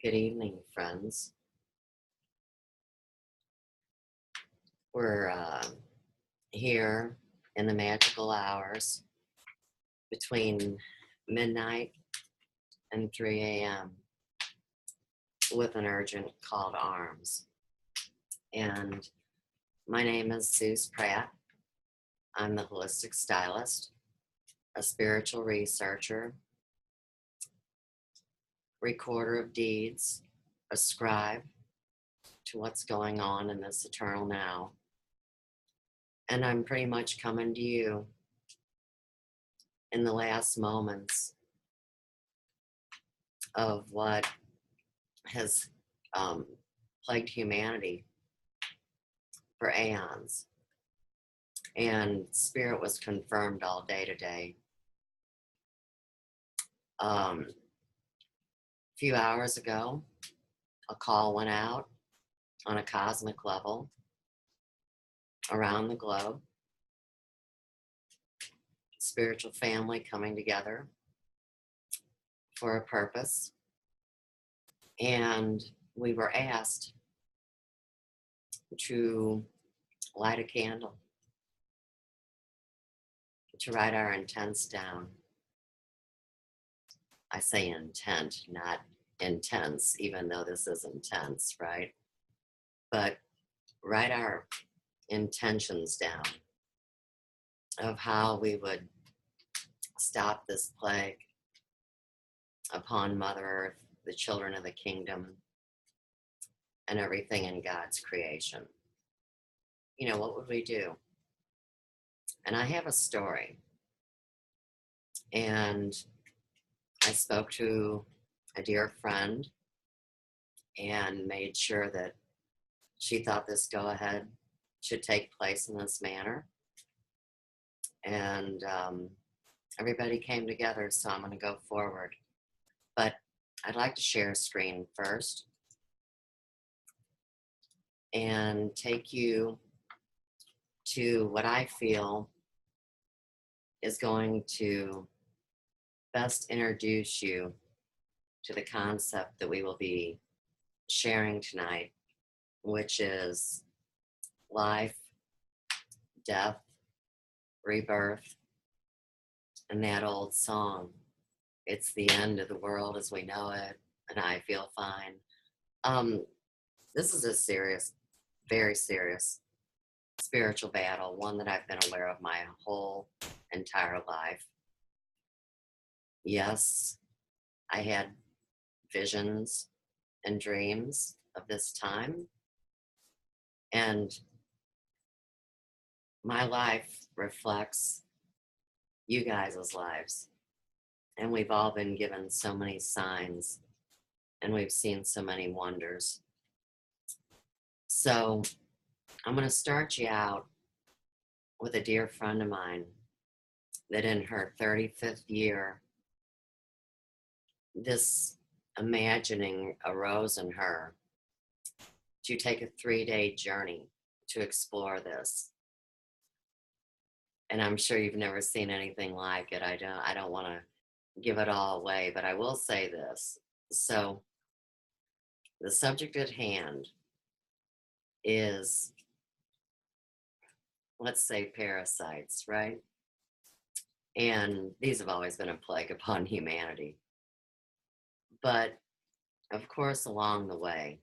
Good evening, friends. We're here in the magical hours between midnight and 3 a.m. with an urgent call to arms. And my name is Suze Pratt. I'm the holistic stylist, a spiritual researcher, recorder of deeds, a scribe to what's going on in this eternal now. And I'm pretty much coming to you in the last moments of what has plagued humanity for aeons. And spirit was confirmed all day today. A few hours ago, a call went out on a cosmic level around the globe. Spiritual family coming together for a purpose. And we were asked to light a candle, to write our intents down. I say intent, not intense, even though this is intense, right? But write our intentions down of how we would stop this plague upon Mother Earth, the children of the kingdom, and everything in God's creation. You know, what would we do? And I have a story. And I spoke to a dear friend and made sure that she thought this go-ahead should take place in this manner. And everybody came together, so I'm going to go forward. But I'd like to share a screen first and take you to what I feel is going to best introduce you to the concept that we will be sharing tonight, which is life, death, rebirth, and that old song, "It's the end of the world as we know it, and I feel fine." This is a serious, very serious spiritual battle, one that I've been aware of my whole entire life. Yes, I had visions and dreams of this time, and my life reflects you guys' lives. And we've all been given so many signs, and we've seen so many wonders. So I'm going to start you out with a dear friend of mine that in her 35th year, this imagining arose in her to take a 3-day journey to explore this. And I'm sure you've never seen anything like it. I don't want to give it all away, but I will say this. So the subject at hand is, let's say, parasites, right? And these have always been a plague upon humanity. But of course, along the way,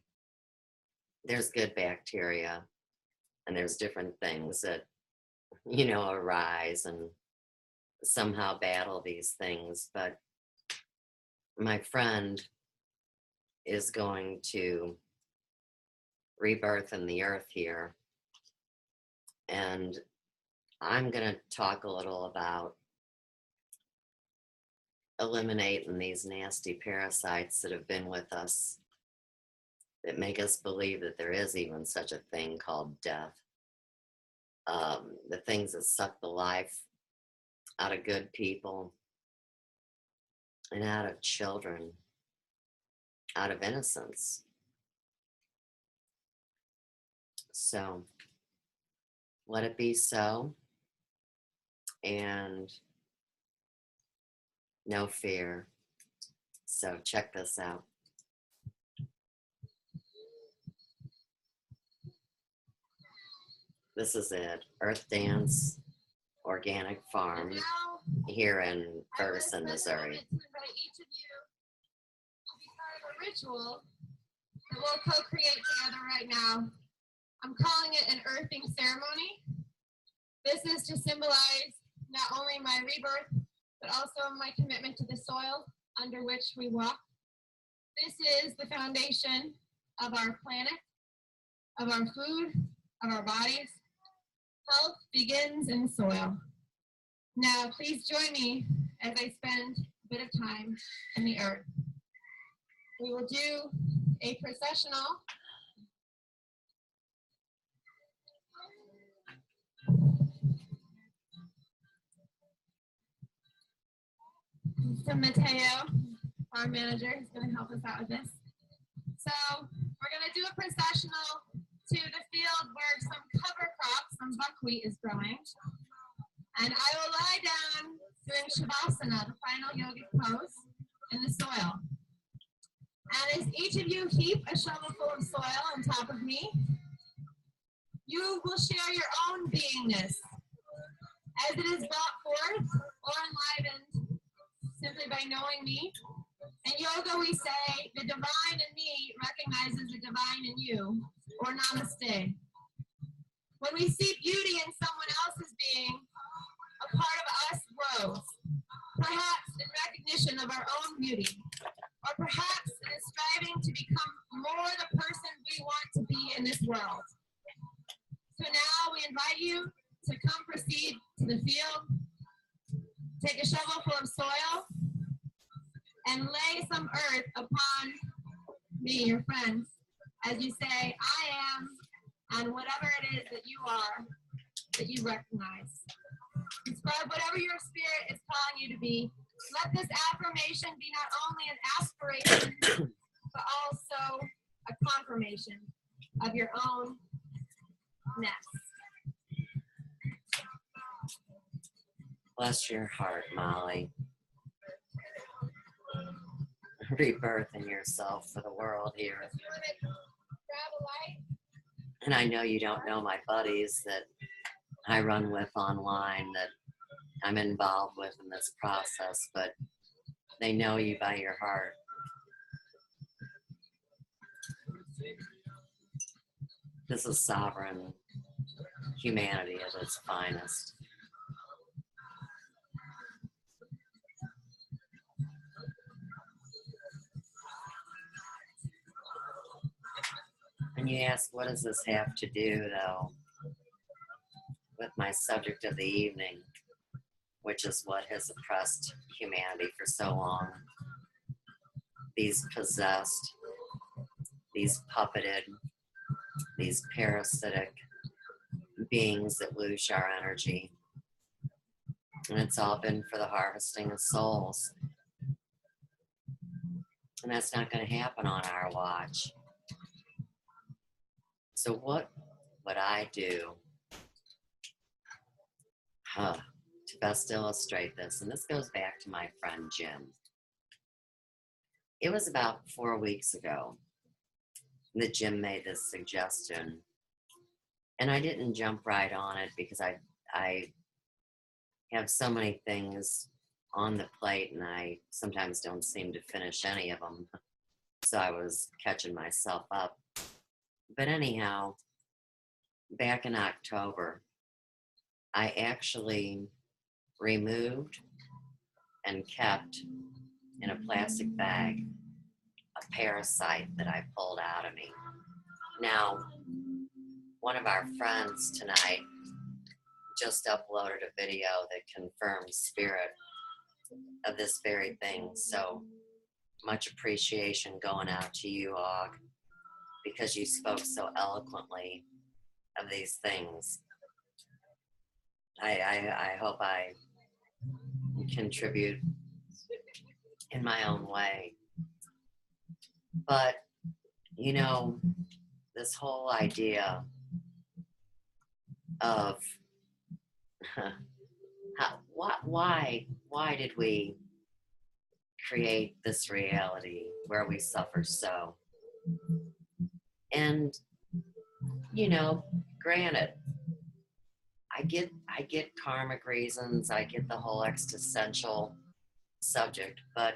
there's good bacteria and there's different things that, arise and somehow battle these things. But my friend is going to rebirth in the earth here. And I'm going to talk a little about eliminating these nasty parasites that have been with us, that make us believe that there is even such a thing called death. The things that suck the life out of good people and out of children, out of innocence. So let it be so, and no fear. So check this out. This is it, Earth Dance Organic Farm here in Ferguson, Missouri. To invite each of you to be part of a ritual that we'll co-create together right now. I'm calling it an earthing ceremony. This is to symbolize not only my rebirth, but also my commitment to the soil under which we walk. This is the foundation of our planet, of our food, of our bodies. Health begins in the soil. Now, please join me as I spend a bit of time in the earth. We will do a processional from Mateo, our manager, who's going to help us out with this. So we're going to do a processional to the field where some cover crops, some buckwheat is growing. And I will lie down doing Shavasana, the final yogic pose, in the soil. And as each of you heap a shovelful of soil on top of me, you will share your own beingness as it is brought forth or enlivened simply by knowing me. In yoga, we say, the divine in me recognizes the divine in you, or namaste. When we see beauty in someone else's being, a part of us grows, perhaps in recognition of our own beauty, or perhaps in striving to become more the person we want to be in this world. So now we invite you to come proceed to the field, take a shovelful of soil, and lay some earth upon me, your friends, as you say, I am, and whatever it is that you are, that you recognize. Describe whatever your spirit is calling you to be. Let this affirmation be not only an aspiration, but also a confirmation of your own ness. Bless your heart, Molly. Rebirthing yourself for the world here. And I know you don't know my buddies that I run with online that I'm involved with in this process, but they know you by your heart. This is sovereign humanity at its finest. And you ask, what does this have to do, though, with my subject of the evening, which is what has oppressed humanity for so long? These possessed, these puppeted, these parasitic beings that lose our energy. And it's all been for the harvesting of souls. And that's not going to happen on our watch. So what would I do to best illustrate this? And this goes back to my friend Jim. It was about 4 weeks ago that Jim made this suggestion. And I didn't jump right on it because I have so many things on the plate and I sometimes don't seem to finish any of them. So I was catching myself up. But anyhow, back in October, I actually removed and kept in a plastic bag a parasite that I pulled out of me. Now, one of our friends tonight just uploaded a video that confirms spirit of this very thing. So much appreciation going out to you, Aug, because you spoke so eloquently of these things. I hope I contribute in my own way. But, you know, this whole idea of why did we create this reality where we suffer so? And, you know, granted, I get karmic reasons, I get the whole existential subject, but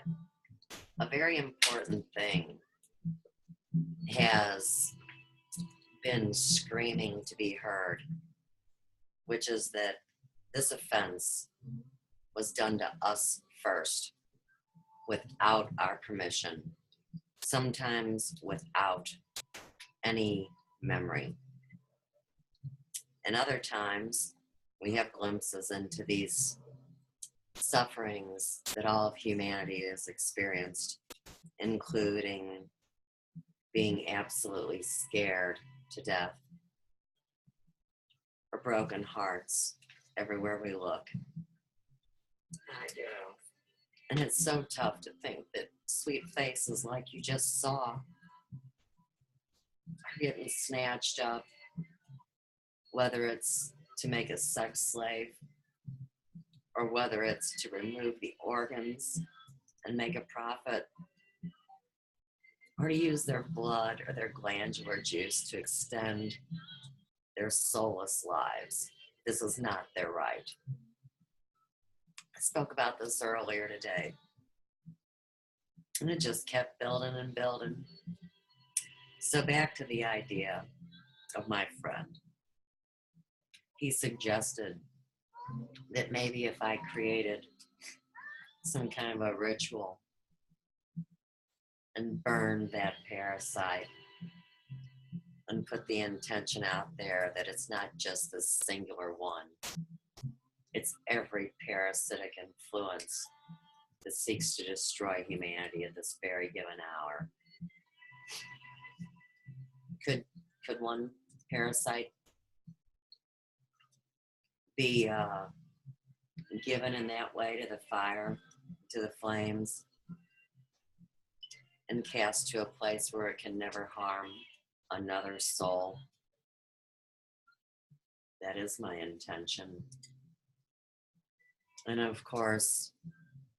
a very important thing has been screaming to be heard, which is that this offense was done to us first, without our permission, sometimes without any memory. And other times, we have glimpses into these sufferings that all of humanity has experienced, including being absolutely scared to death, or broken hearts everywhere we look. I do. And it's so tough to think that sweet faces like you just saw are getting snatched up, whether it's to make a sex slave or whether it's to remove the organs and make a profit, or to use their blood or their glandular juice to extend their soulless lives. This is not their right. I spoke about this earlier today, and it just kept building and building. So back to the idea of my friend. He suggested that maybe if I created some kind of a ritual and burned that parasite and put the intention out there that it's not just this singular one, it's every parasitic influence that seeks to destroy humanity at this very given hour. Could one parasite be given in that way to the fire, to the flames, and cast to a place where it can never harm another soul? That is my intention. And of course,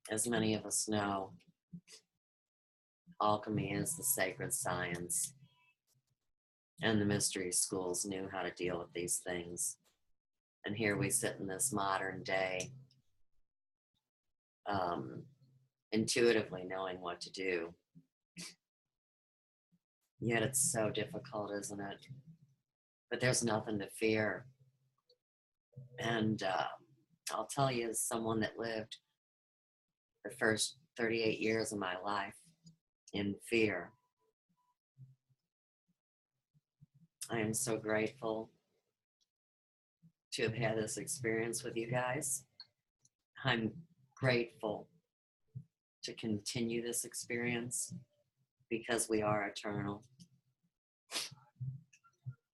as many of us know, alchemy is the sacred science, and the mystery schools knew how to deal with these things. And here we sit in this modern day, intuitively knowing what to do. Yet it's so difficult, isn't it? But there's nothing to fear. And I'll tell you, as someone that lived the first 38 years of my life in fear, I am so grateful to have had this experience with you guys. I'm grateful to continue this experience because we are eternal.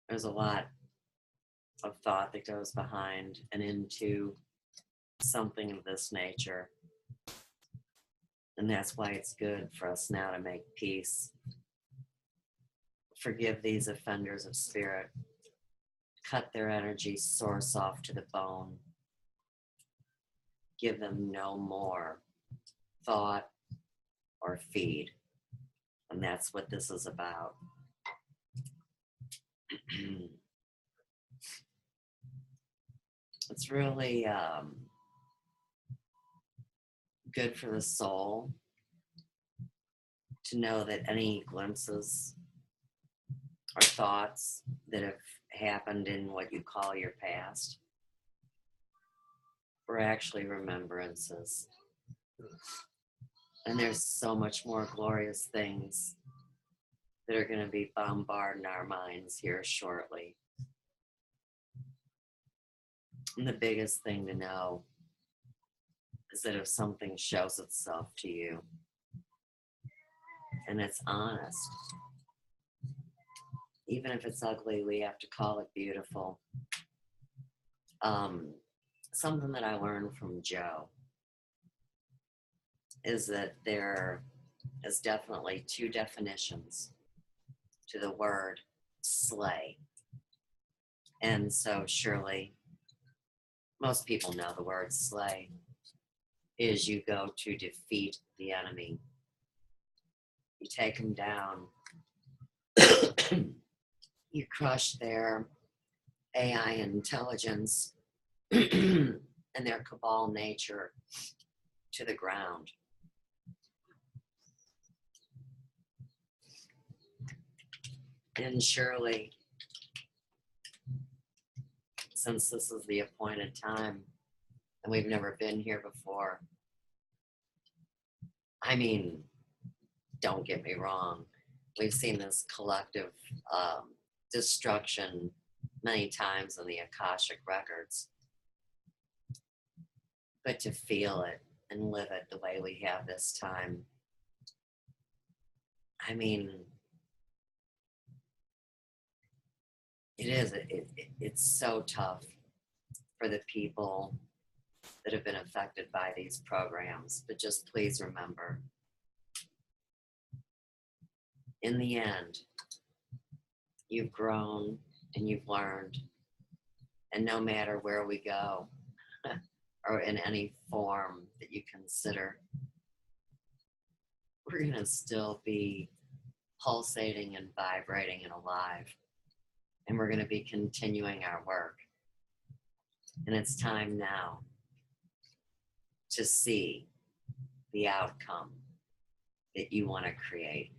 There's a lot of thought that goes behind and into something of this nature. And that's why it's good for us now to make peace. Forgive these offenders of spirit. Cut their energy source off to the bone. Give them no more thought or feed. And that's what this is about. It's really good for the soul to know that any glimpses or thoughts that have happened in what you call your past were actually remembrances. And there's so much more glorious things that are going to be bombarding our minds here shortly. And the biggest thing to know is that if something shows itself to you and it's honest, even if it's ugly, we have to call it beautiful. Something that I learned from Joe is that there is definitely two definitions to the word slay. And so surely most people know the word slay is you go to defeat the enemy. You take them down. You crush their AI intelligence and their cabal nature to the ground. And surely, since this is the appointed time and we've never been here before, I mean, don't get me wrong, we've seen this collective destruction many times in the Akashic records. But to feel it and live it the way we have this time, I mean, it's so tough for the people that have been affected by these programs. But just please remember, in the end, you've grown and you've learned, and no matter where we go, or in any form that you consider, we're going to still be pulsating and vibrating and alive. And we're going to be continuing our work. And it's time now to see the outcome that you want to create.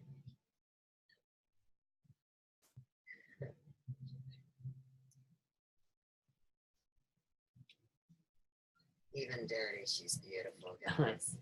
Even dirty, she's beautiful, guys.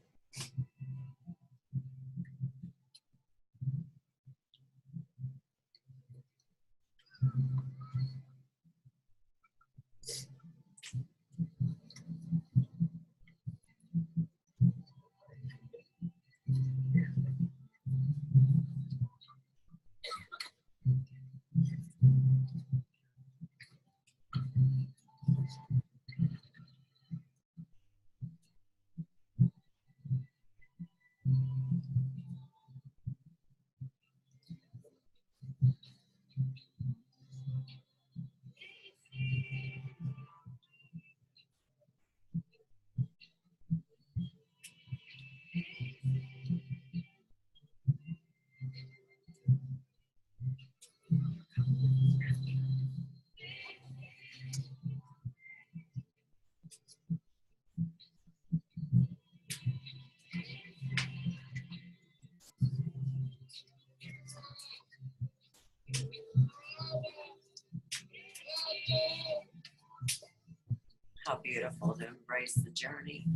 How beautiful to embrace the journey.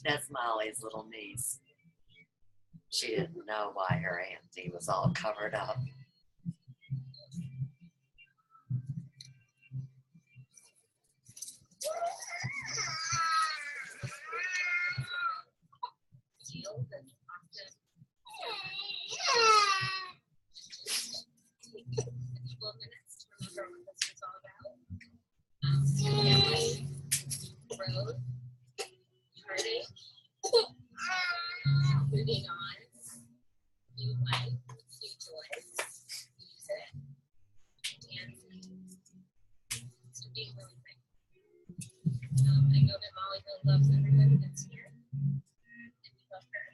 That's Molly's little niece. She didn't know why her auntie was all covered up. Moving on, new life, new joy, music, dancing, so being really thankful. I know that Molly really loves everybody that's here, and we love her.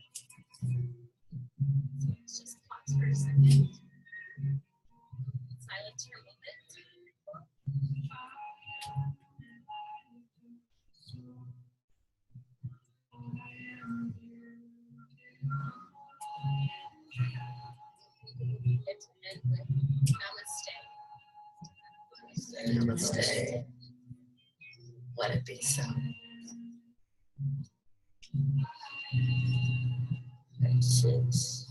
So let's just pause for a second. Silence for a moment. Namaste. Namaste. Let it be so. Facets.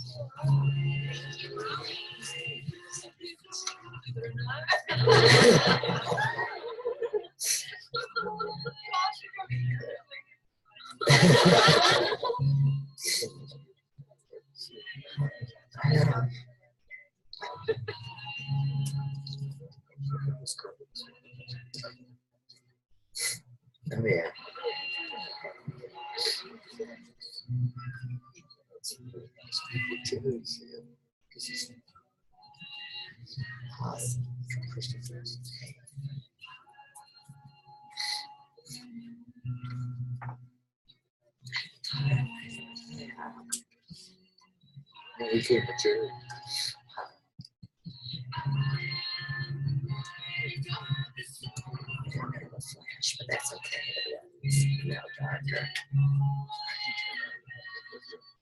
Oh yeah. Awesome. We can't mature. Flash, but that's okay. No darker.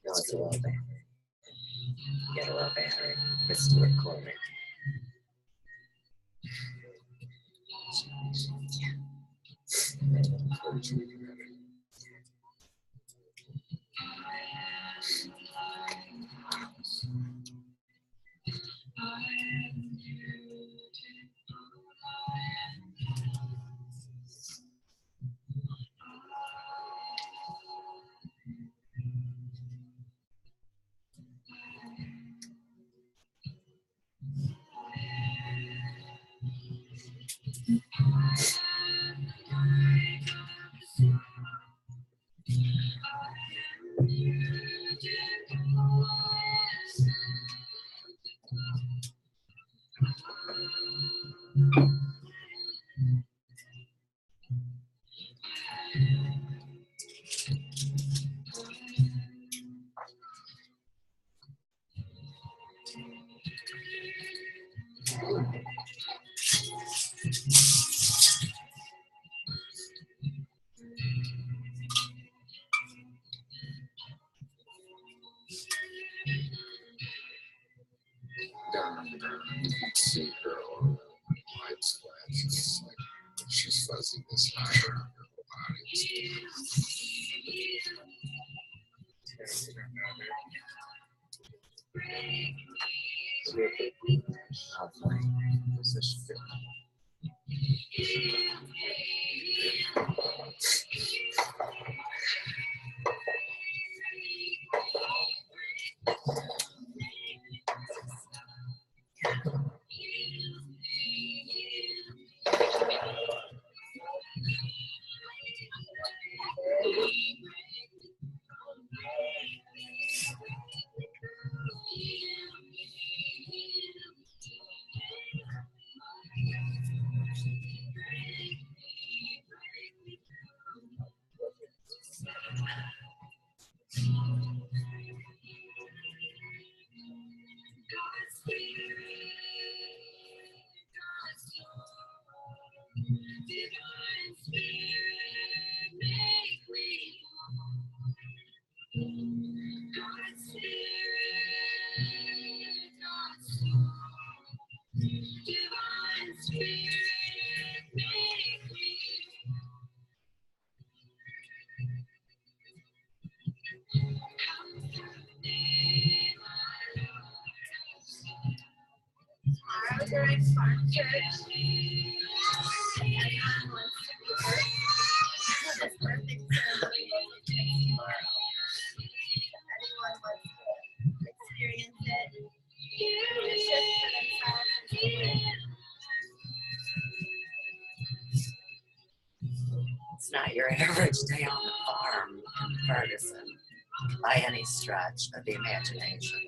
No, it's a little bit. Get a little battery. It's still recording. Down you can see her on light splats. It's like she's fuzzing this higher on her whole body. Tomorrow during Farm Church, everyone wants to be first. This perfect ceremony tomorrow. Everyone wants to experience it, worship for themselves and It's not your average day on the farm in Ferguson by any stretch of the imagination.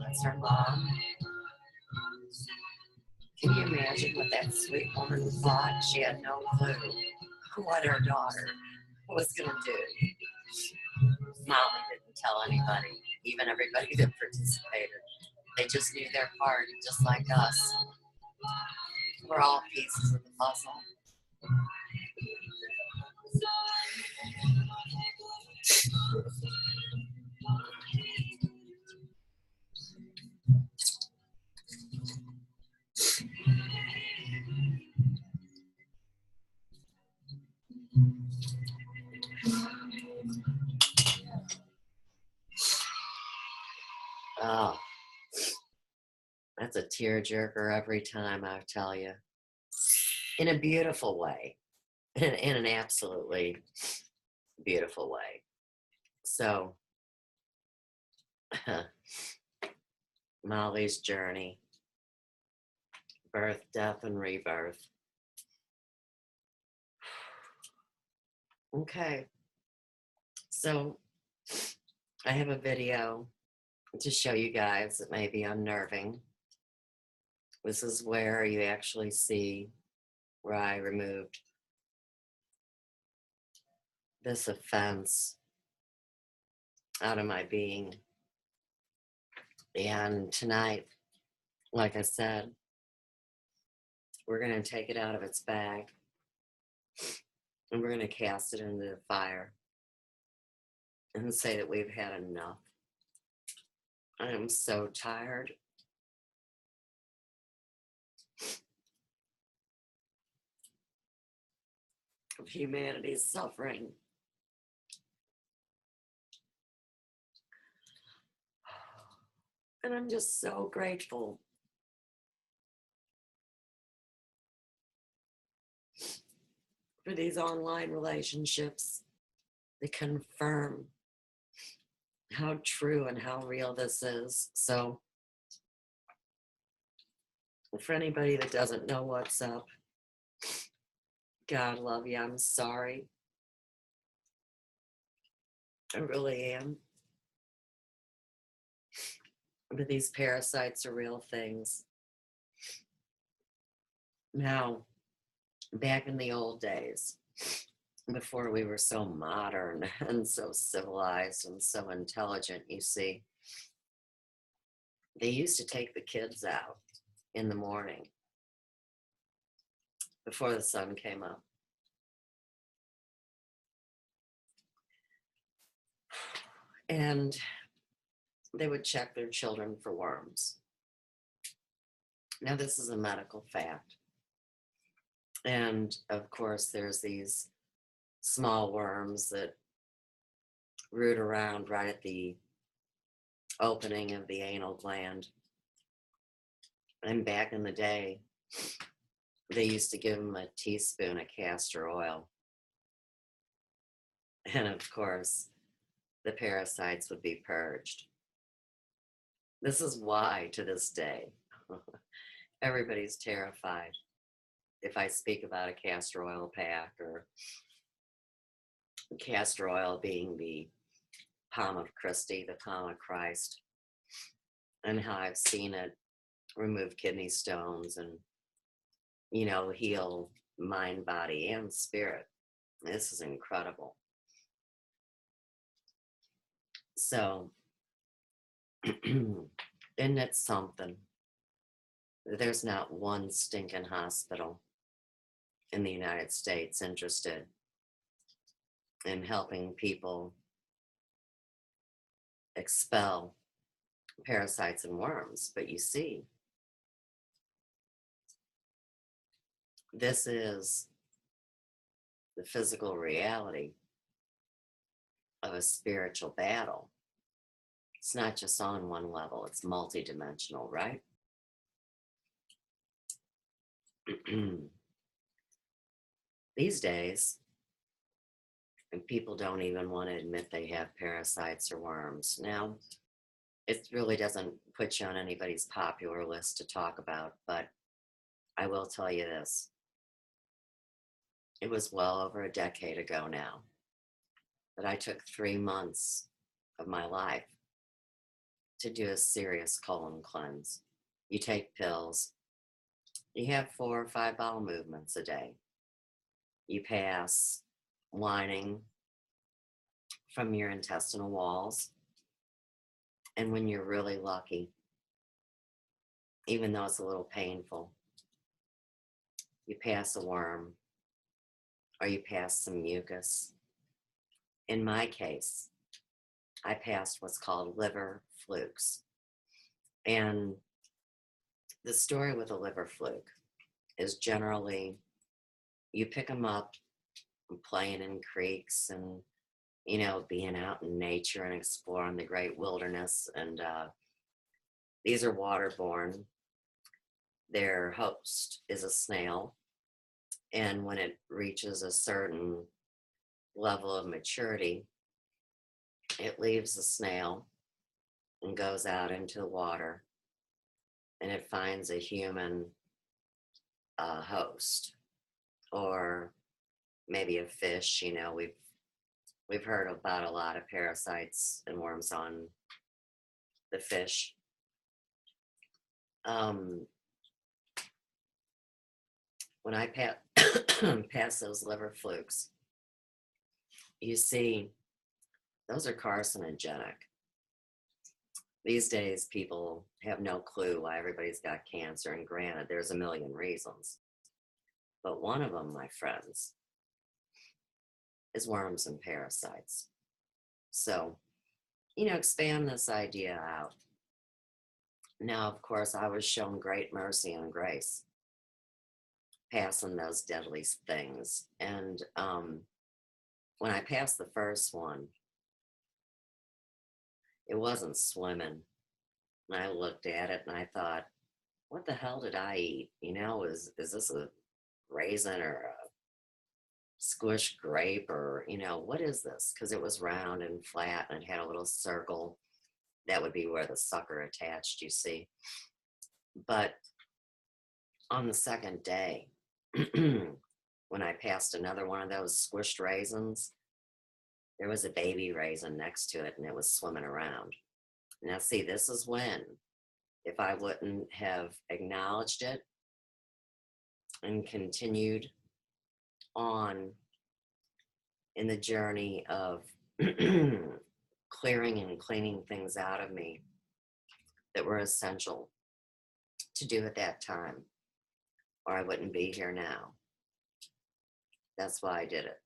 That's her mom. Can you imagine what that sweet woman thought? She had no clue what her daughter was going to do. Molly didn't tell anybody, even everybody that participated. They just knew their part, just like us. We're all pieces of the puzzle. Oh, that's a tearjerker every time, I tell you. In a beautiful way. In an absolutely beautiful way. So, Molly's journey. Birth, death, and rebirth. Okay. So, I have a video to show you guys. It may be unnerving. This is where you actually see where I removed this offense out of my being. And tonight, like I said, we're going to take it out of its bag and we're going to cast it into the fire and say that we've had enough. I am so tired. Of humanity's suffering. And I'm just so grateful for these online relationships that confirm how true and how real this is. So, for anybody that doesn't know what's up, God love you. I'm sorry. I really am. But these parasites are real things. Now, back in the old days, before we were so modern and so civilized and so intelligent, you see, they used to take the kids out in the morning before the sun came up. And they would check their children for worms. Now, this is a medical fact. And of course, there's these small worms that root around right at the opening of the anal gland. And back in the day, they used to give them a teaspoon of castor oil. And of course, the parasites would be purged. This is why, to this day, everybody's terrified if I speak about a castor oil pack, or castor oil being the palm of Christi, the palm of Christ, and how I've seen it remove kidney stones and, heal mind, body, and spirit. This is incredible. So, isn't it something? There's not one stinking hospital in the United States interested in helping people expel parasites and worms. But you see, this is the physical reality of a spiritual battle. It's not just on one level, it's multidimensional, right? These days, and people don't even want to admit they have parasites or worms. Now, it really doesn't put you on anybody's popular list to talk about, but I will tell you this. It was well over a decade ago now that I took 3 months of my life to do a serious colon cleanse. You take pills. You have 4 or 5 bowel movements a day. You pass lining from your intestinal walls. And when you're really lucky, even though it's a little painful, you pass a worm or you pass some mucus. In my case, I passed what's called liver flukes. And the story with a liver fluke is generally you pick them up playing in creeks and, being out in nature and exploring the great wilderness. And these are waterborne. Their host is a snail. And when it reaches a certain level of maturity, it leaves the snail and goes out into the water, and it finds a human host, or maybe a fish. We've heard about a lot of parasites and worms on the fish. when I pass those liver flukes, you see, those are carcinogenic. These days, people have no clue why everybody's got cancer, and granted, there's a million reasons. But one of them, my friends, is worms and parasites. So, expand this idea out. Now, of course, I was shown great mercy and grace, passing those deadly things. And when I passed the first one, it wasn't swimming. And I looked at it and I thought, what the hell did I eat? Is this a raisin or a squished grape or, what is this? Because it was round and flat and it had a little circle. That would be where the sucker attached, you see. But on the second day, when I passed another one of those squished raisins, there was a baby raisin next to it and it was swimming around. Now, see, this is when, if I wouldn't have acknowledged it and continued on in the journey of clearing and cleaning things out of me that were essential to do at that time, or I wouldn't be here now. That's why I did it.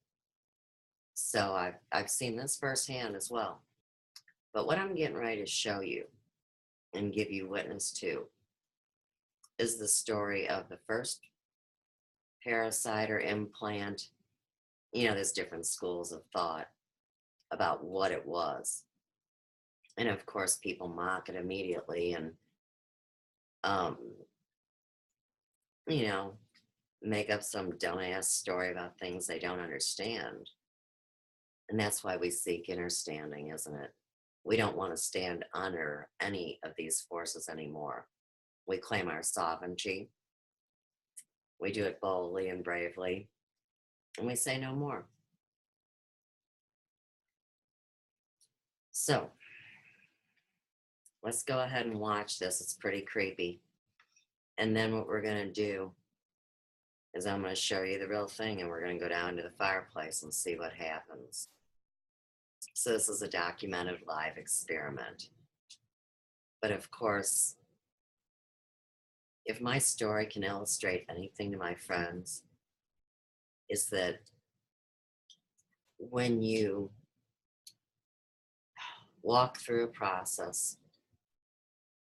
So I've seen this firsthand as well. But what I'm getting ready to show you and give you witness to is the story of the first parasite or implant. There's different schools of thought about what it was. And of course, people mock it immediately and, make up some dumbass story about things they don't understand. And that's why we seek understanding, isn't it? We don't want to stand under any of these forces anymore. We claim our sovereignty. We do it boldly and bravely. And we say no more. So, let's go ahead and watch this. It's pretty creepy. And then what we're going to do is I'm going to show you the real thing, and we're going to go down to the fireplace and see what happens. So this is a documented live experiment. But of course, if my story can illustrate anything to my friends, is that when you walk through a process,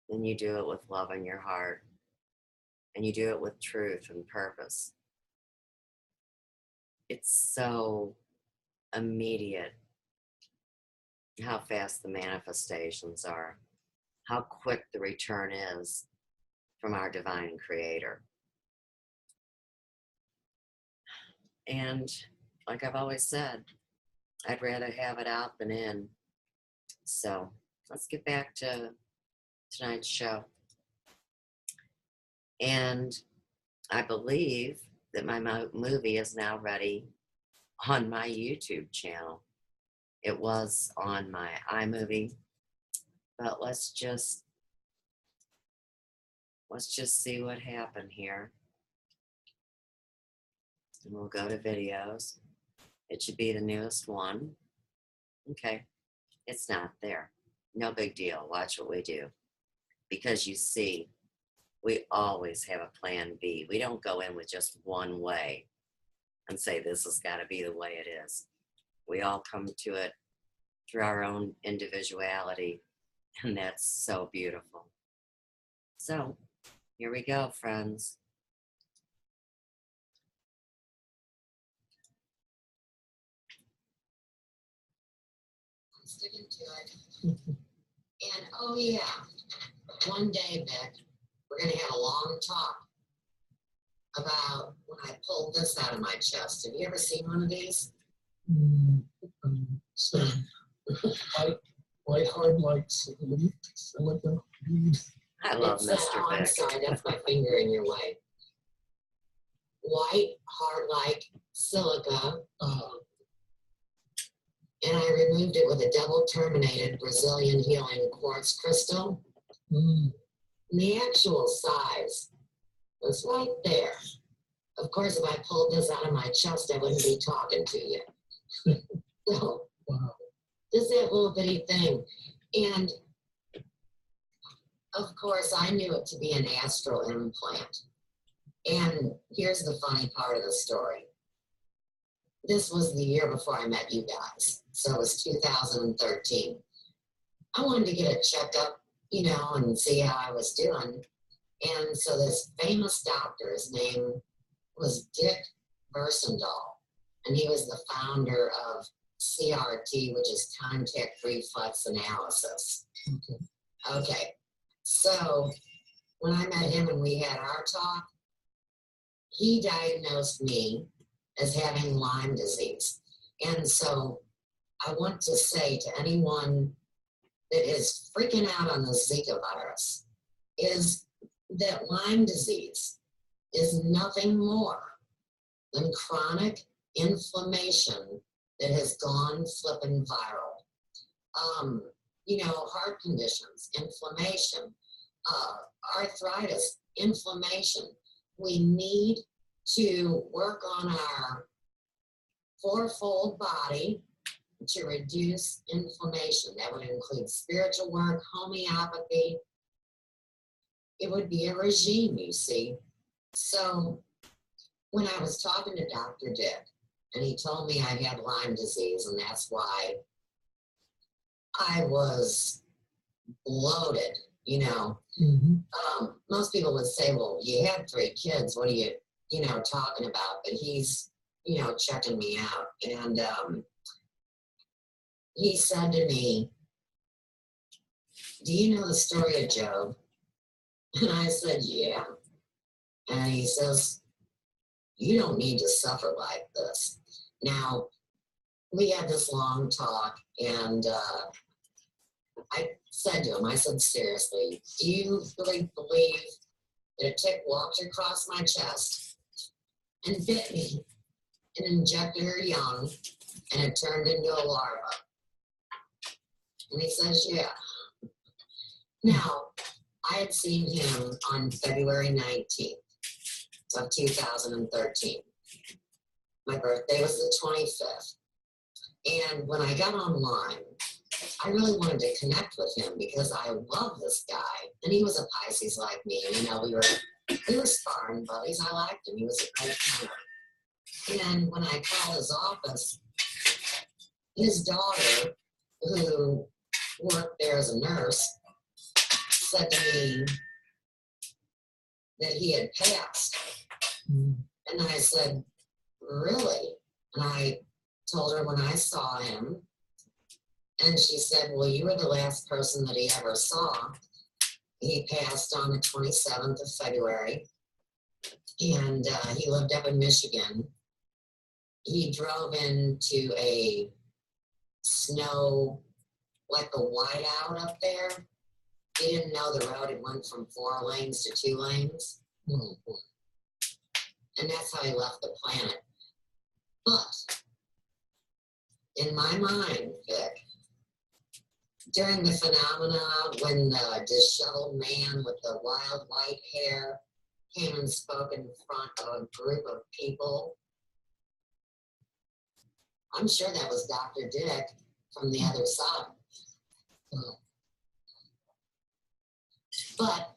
and you do it with love in your heart, and you do it with truth and purpose, it's so immediate how fast the manifestations are, how quick the return is from our divine creator. And like I've always said, I'd rather have it out than in. So let's get back to tonight's show. And I believe that my movie is now ready on my YouTube channel. It was on my iMovie, but let's just see what happened here. And we'll go to videos. It should be the newest one. Okay, it's not there. No big deal. Watch what we do. Because you see, we always have a plan B. We don't go in with just one way and say this has got to be the way it is. We all come to it through our own individuality, and that's so beautiful. So, here we go, friends. I'm sticking to it. And oh yeah, one day, Vic, we're gonna have a long talk about when I pulled this out of my chest. Have you ever seen one of these? So, white hard like silica bead. I love It's, Mr. oh, I'm Vic. sorry, that's my finger in your way. White, hard like silica. And I removed it with a double terminated Brazilian healing quartz crystal. And the actual size was right there. Of course, if I pulled this out of my chest, I wouldn't be talking to you. So, Wow. just that little bitty thing. And of course, I knew it to be an astral implant. And here's the funny part of the story. This was the year before I met you guys. So it was 2013. I wanted to get a checkup, you know, and see how I was doing. And so this famous doctor, his name was Dick Bersendahl, and he was the founder of CRT, which is contact reflex analysis. Okay, so when I met him and we had our talk, he diagnosed me as having Lyme disease. And so I want to say to anyone that is freaking out on the Zika virus is that Lyme disease is nothing more than chronic inflammation that has gone flipping viral. You know, heart conditions, inflammation, arthritis, inflammation. We need to work on our fourfold body to reduce inflammation. That would include spiritual work, homeopathy. It would be a regime, you see. So when I was talking to Dr. Dick, and he told me I had Lyme disease, and that's why I was bloated, you know. Most people would say, well, you had 3 kids. What are you know, talking about? But he's, you know, checking me out. And he said to me, do you know the story of Job? And I said, yeah. And he says, you don't need to suffer like this. Now, we had this long talk, and I said to him, I said, seriously, do you really believe that a tick walked across my chest and bit me and injected her young, and it turned into a larva? And he says, yeah. Now, I had seen him on February 19th of 2013. My birthday was the 25th. And when I got online, I really wanted to connect with him because I love this guy. And he was a Pisces like me. You know, we were sparring buddies. I liked him. He was a great guy. And when I called his office, his daughter, who worked there as a nurse, said to me that he had passed. And I said, really? And I told her when I saw him, and she said, well, you were the last person that he ever saw. He passed on the 27th of February, and he lived up in Michigan. He drove into a snow, like a whiteout up there. He didn't know the road. It went from 4 lanes to 2 lanes. And that's how he left the planet. But in my mind, Vic, during the phenomena when the disheveled man with the wild white hair came and spoke in front of a group of people, I'm sure that was Dr. Dick from the other side. But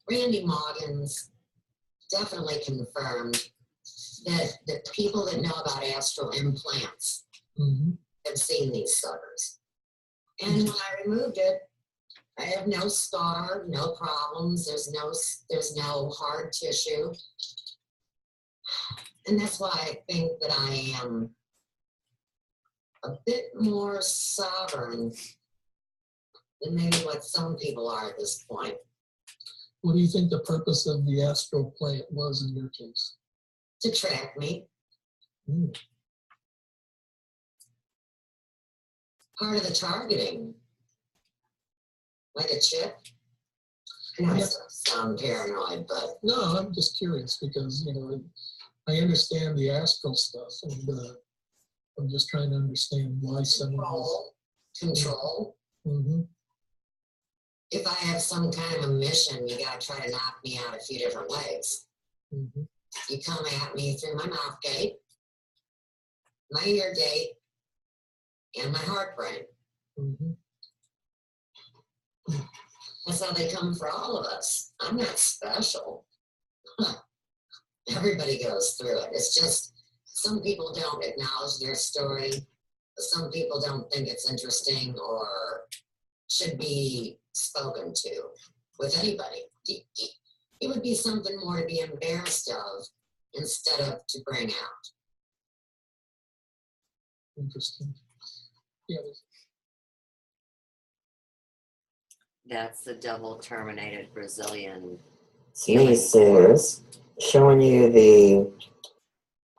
Randy Moggins definitely confirmed that the people that know about astral implants have seen these suckers. And when I removed it, I have no scar, no problems. There's no hard tissue. And that's why I think that I am a bit more sovereign than maybe what some people are at this point. What do you think the purpose of the astral plant was in your case? To track me. Part of the targeting, like a chip. I know I sound paranoid, but No, I'm just curious because, you know, I understand the astral stuff, and I'm just trying to understand why someone was. control. If I have some kind of a mission, you gotta try to knock me out a few different ways. you come at me through my mouth gate, my ear gate, and my heart brain. Mhm. That's how they come for all of us. I'm not special. Everybody goes through it. It's just some people don't acknowledge their story. Some people don't think it's interesting or should be spoken to with anybody. It would be something more to be embarrassed of instead of to bring out. Interesting. Yeah. That's the double terminated Brazilian. Me, Suze, showing you the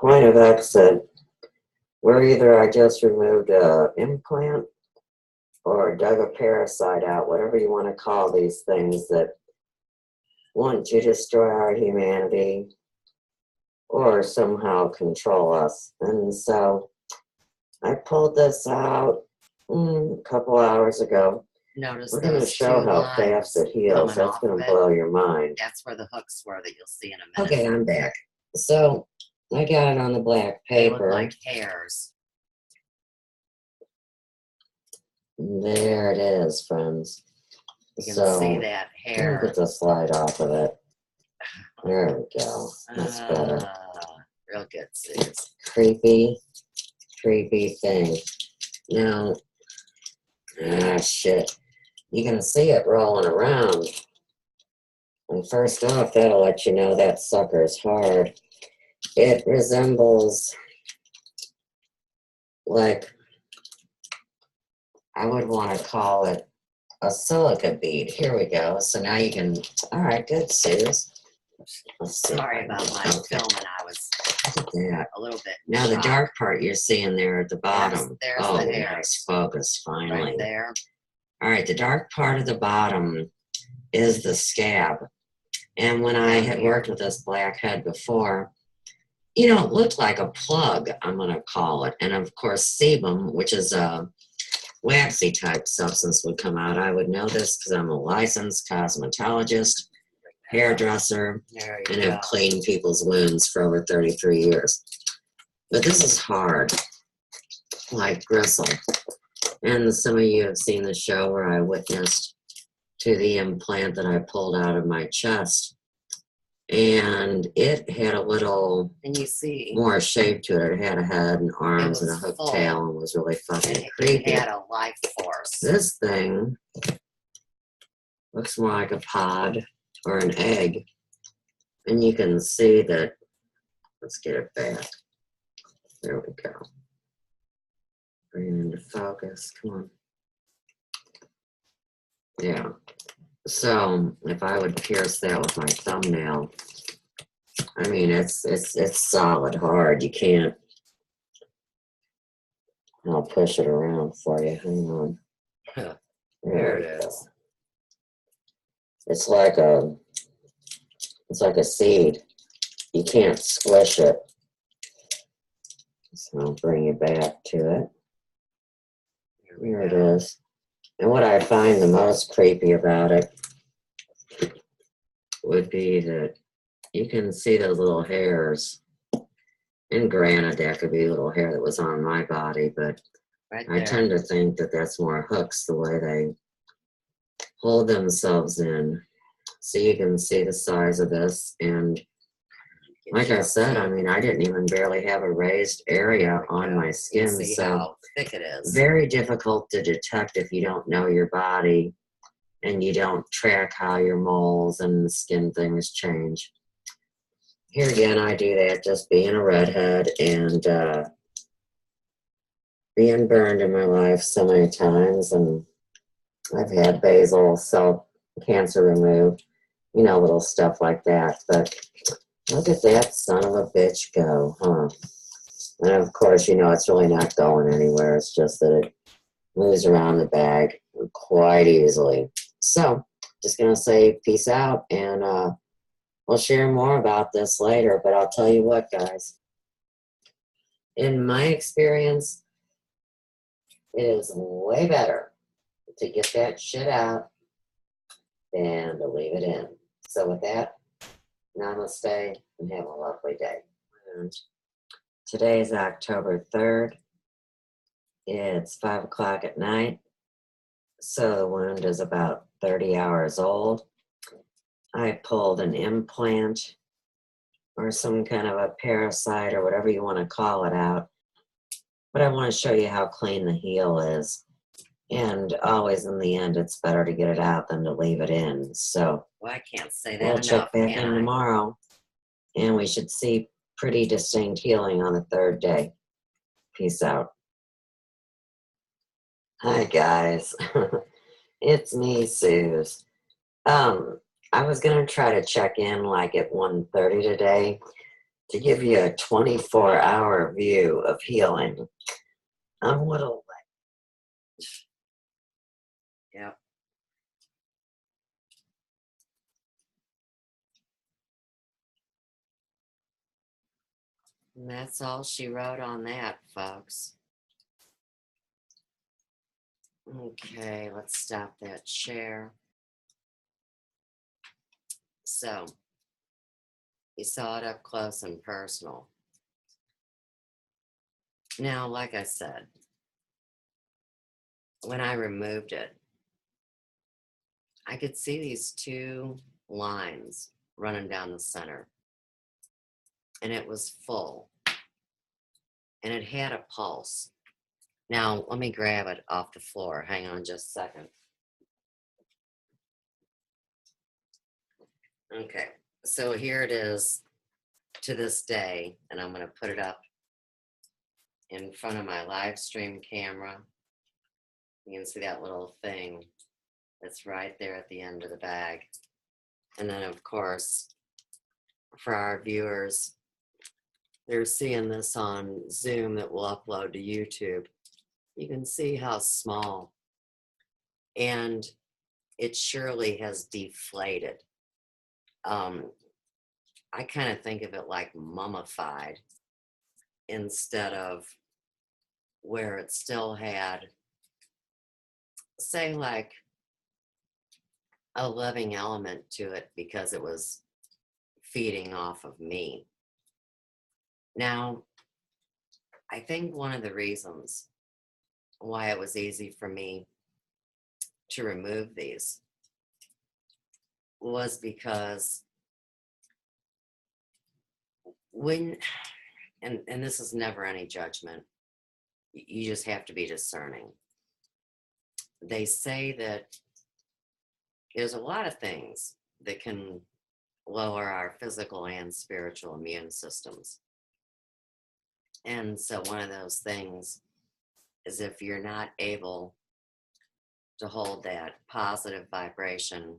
point of exit where either I just removed a implant or dug a parasite out, whatever you want to call these things that want to destroy our humanity or somehow control us. And so I pulled this out a couple hours ago. Notice We're going to those show two how lines fast it heals. coming That's off going of to it. blow your mind. That's where the hooks were that you'll see in a minute. Okay, I'm back. So I got it on the black They look paper. like hairs. There it is, friends. You can So see that let me hair. get the slide off of it. There we go. That's better. Real good, Suze. Creepy thing. Now, shit. You can see it rolling around. And first off, that'll let you know that sucker's hard. It resembles, like, I would want to call it a silica bead. Here we go. So now you can, all right, good, Suze. Let's see. Sorry about my Okay. filming. I was Look at that. a little bit. Now the shocked. dark part you're seeing there at the bottom. There's Oh, the hair. nice focus, finally. Right there. All right, the dark part of the bottom is the scab. And when I had worked with this blackhead before, you know, it looked like a plug, I'm going to call it. And of course, sebum, which is a waxy type substance, would come out. I would know this because I'm a licensed cosmetologist, hairdresser, There and you go. have cleaned people's wounds for over 33 years. But this is hard, like gristle. And some of you have seen the show where I witnessed to the implant that I pulled out of my chest. And it had a little And you see, more shape to it. It had a head and arms and a was hooked full. tail and was really fucking it creepy. had a life force. This thing looks more like a pod or an egg. And you can see that, let's get it back. There we go. Bring it into focus, come on. Yeah. So if I would pierce that with my thumbnail, I mean, it's solid hard. You can't. I'll push it around for you. Hang on. There it is. It's like a seed. You can't squish it. So I'll bring you back to it. Here it is. And what I find the most creepy about it would be that you can see those little hairs. And granted, that could be a little hair that was on my body, but Right I there. tend to think that that's more hooks, the way they hold themselves in. So you can see the size of this. And like I said, I mean, I didn't even barely have a raised area on my You skin. can see So how thick it is. very difficult to detect if you don't know your body and you don't track how your moles and skin things change. Here again, I do that just being a redhead and being burned in my life so many times. And I've had basal cell cancer removed, you know, little stuff like that. But look at that son of a bitch go, huh? And of course, you know, it's really not going anywhere. It's just that it moves around the bag quite easily. So, just going to say peace out, and we'll share more about this later. But I'll tell you what, guys. In my experience, it is way better to get that shit out than to leave it in. So with that, Namaste and have a lovely day. And today is October 3rd. It's 5 o'clock at night. So the wound is about 30 hours old. I pulled an implant or some kind of a parasite or whatever you want to call it out. But I want to show you how clean the heel is. And always in the end, it's better to get it out than to leave it in. So Well, I can't say that we'll enough, check back can in I? tomorrow. And we should see pretty distinct healing on the 3rd day. Peace out. Hi, guys. It's me, Suze. I was going to try to check in like at 1:30 today to give you a 24-hour view of healing. I'm a little late. Yep. And that's all she wrote on that, folks. Okay, let's stop that share. So, you saw it up close and personal. Now, like I said, when I removed it, I could see these 2 lines running down the center. And it was full. And it had a pulse. Now, let me grab it off the floor. Hang on just a second. Okay, so here it is to this day, and I'm going to put it up in front of my live stream camera. You can see that little thing that's right there at the end of the bag. And then, of course, for our viewers, they're seeing this on Zoom that we'll upload to YouTube. You can see how small, and it surely has deflated. I kind of think of it like mummified instead of where it still had, say, like a living element to it because it was feeding off of me. Now, I think one of the reasons why it was easy for me to remove these was because when, and this is never any judgment, you just have to be discerning. They say that there's a lot of things that can lower our physical and spiritual immune systems. And so one of those things is if you're not able to hold that positive vibration,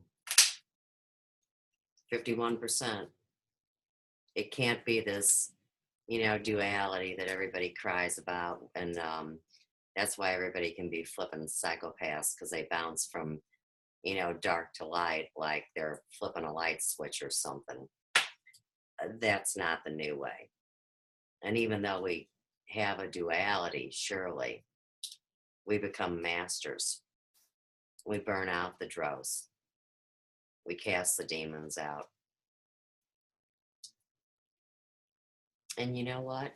51%, it can't be this, duality that everybody cries about. And that's why everybody can be flipping psychopaths, because they bounce from, dark to light, like they're flipping a light switch or something. That's not the new way. And even though we have a duality, surely we become masters. We burn out the dross. We cast the demons out. And you know what?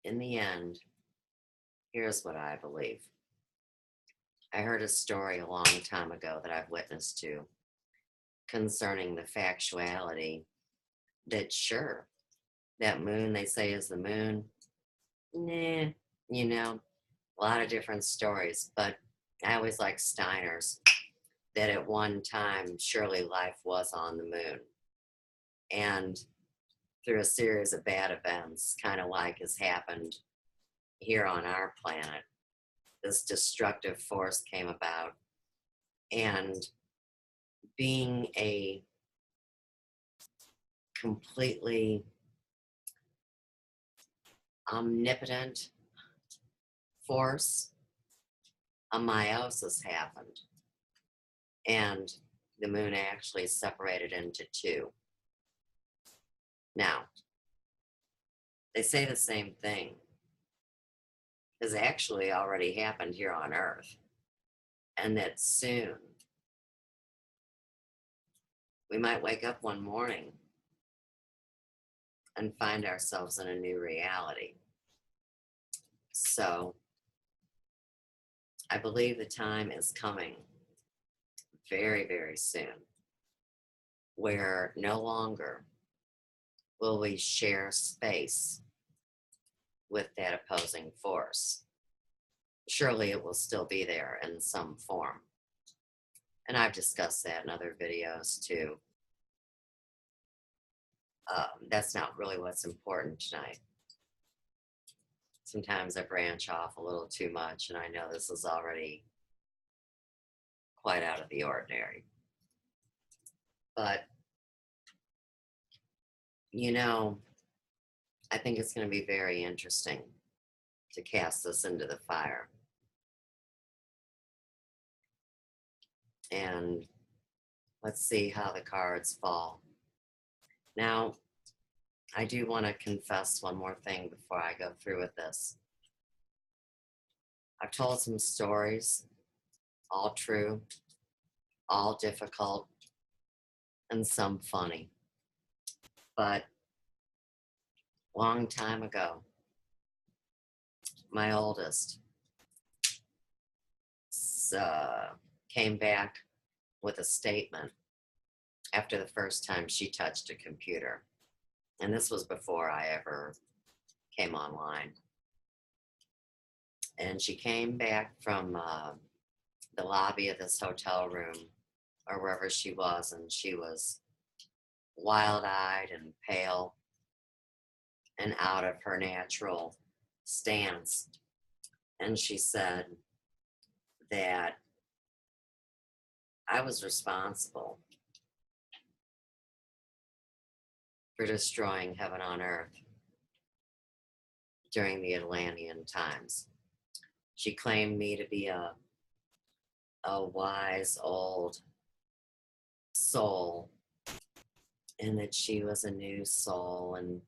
In the end, here's what I believe. I heard a story a long time ago that I've witnessed to concerning the factuality that sure, that moon they say is the moon. Nah, a lot of different stories, but I always like Steiner's, that at one time, surely life was on the moon. And through a series of bad events, kind of like has happened here on our planet, this destructive force came about. And being a completely omnipotent force, a meiosis happened. And the moon actually separated into 2. Now, they say the same thing has actually already happened here on Earth, and that soon we might wake up one morning and find ourselves in a new reality. So I believe the time is coming very, very soon where no longer will we share space with that opposing force. Surely it will still be there in some form. And I've discussed that in other videos too. That's not really what's important tonight. Sometimes I branch off a little too much, and I know this is already quite out of the ordinary. But, you know, I think it's going to be very interesting to cast this into the fire. And let's see how the cards fall. Now, I do want to confess one more thing before I go through with this. I've told some stories, all true, all difficult, and some funny. But long time ago, my oldest came back with a statement after the first time she touched a computer. And this was before I ever came online. And she came back from the lobby of this hotel room or wherever she was, and she was wild-eyed and pale and out of her natural stance. And she said that I was responsible for destroying heaven on earth during the Atlantean times. She claimed me to be a wise old soul, and that she was a new soul, and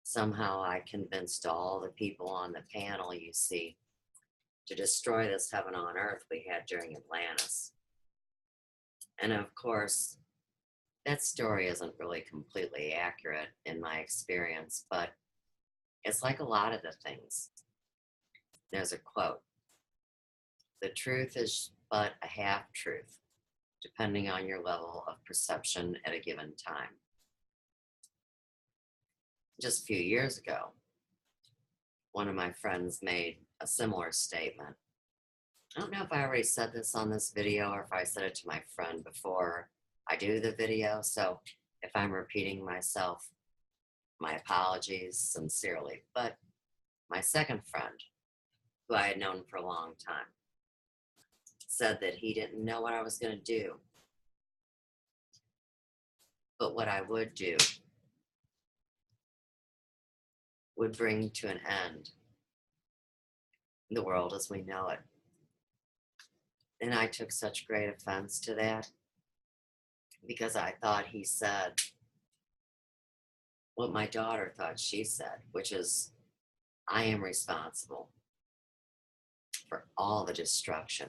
somehow I convinced all the people on the panel, you see, to destroy this heaven on earth we had during Atlantis. And of course, that story isn't really completely accurate in my experience, but it's like a lot of the things. There's a quote: "The truth is but a half-truth, depending on your level of perception at a given time." Just a few years ago, one of my friends made a similar statement. I don't know if I already said this on this video or if I said it to my friend before I do the video, so if I'm repeating myself, my apologies sincerely. But my second friend, who I had known for a long time, said that he didn't know what I was going to do, but what I would do would bring to an end the world as we know it. And I took such great offense to that, because I thought he said what my daughter thought she said, which is, I am responsible for all the destruction.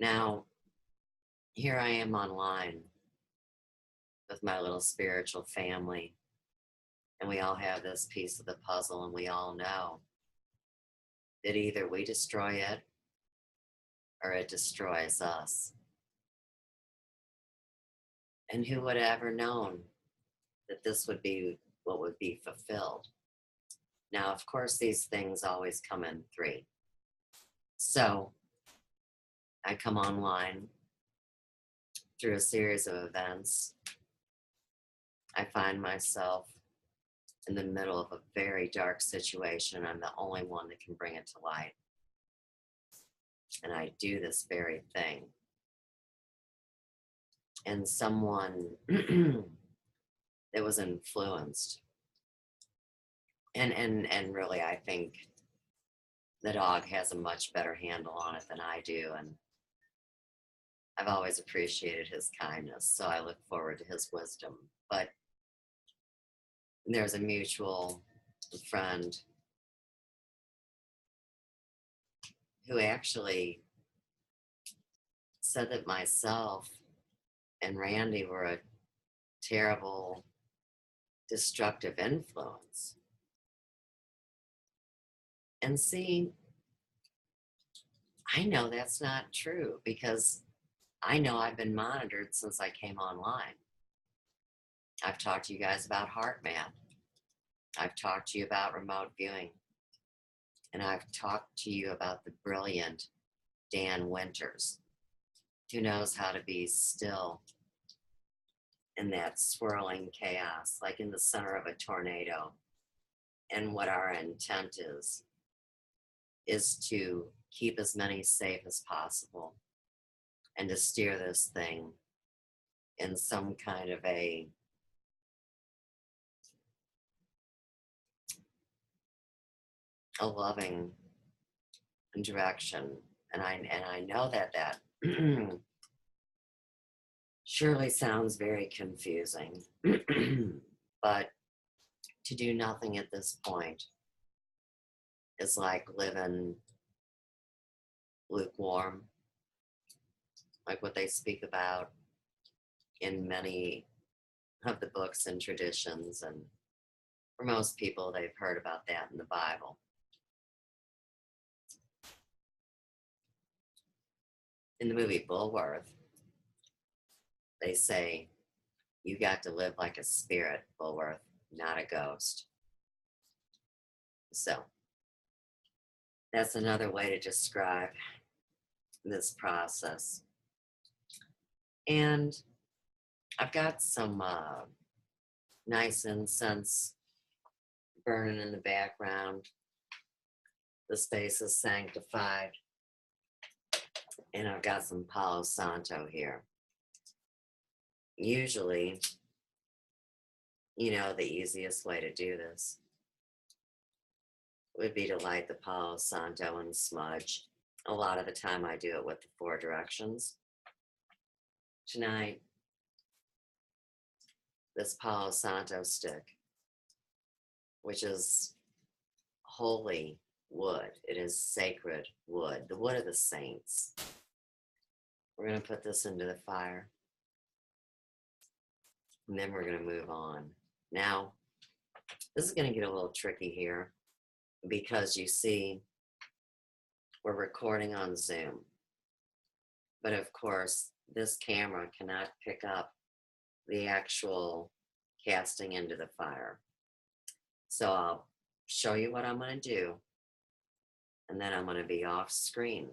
Now, here I am online with my little spiritual family, and we all have this piece of the puzzle, and we all know that either we destroy it or it destroys us. And who would have ever known that this would be what would be fulfilled? Now, of course, these things always come in three. So I come online through a series of events. I find myself in the middle of a very dark situation. I'm the only one that can bring it to light. And I do this very thing. And someone that was influenced. And really, I think the dog has a much better handle on it than I do. And I've always appreciated his kindness, so I look forward to his wisdom. But there's a mutual friend who actually said that myself and Randy were a terrible destructive influence. And see, I know that's not true because I know I've been monitored since I came online. I've talked to you guys about HeartMath. I've talked to you about remote viewing. And I've talked to you about the brilliant Dan Winters, who knows how to be still in that swirling chaos, like in the center of a tornado. And what our intent is to keep as many safe as possible and to steer this thing in some kind of a loving direction. And I know that surely sounds very confusing, but to do nothing at this point is like living lukewarm, like what they speak about in many of the books and traditions. And for most people, they've heard about that in the Bible. In the movie Bulworth, they say, you got to live like a spirit, Bulworth, not a ghost. So that's another way to describe this process. And I've got some nice incense burning in the background. The space is sanctified. And I've got some Palo Santo here. Usually, you know, the easiest way to do this would be to light the Palo Santo and smudge. A lot of the time I do it with the 4 directions. Tonight, this Palo Santo stick, which is holy wood. It is sacred wood, the wood of the saints. We're going to put this into the fire. And then we're going to move on. Now, this is going to get a little tricky here because you see, we're recording on Zoom. But of course, this camera cannot pick up the actual casting into the fire. So I'll show you what I'm going to do. And then I'm going to be off screen.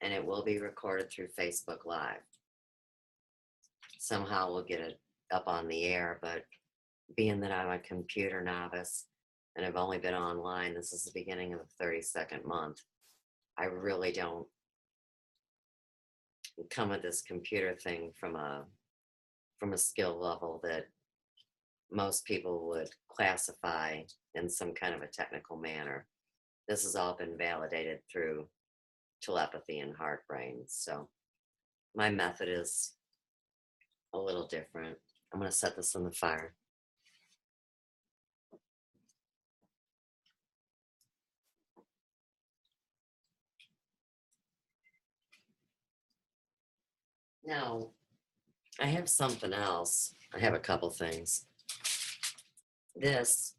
And it will be recorded through Facebook Live. Somehow we'll get it up on the air, but being that I'm a computer novice and I've only been online, this is the beginning of the 32nd month, I really don't come at this computer thing from a skill level that most people would classify in some kind of a technical manner. This has all been validated through telepathy and heart brains. So my method is a little different. I'm going to set this on the fire. Now, I have something else. I have a couple things. This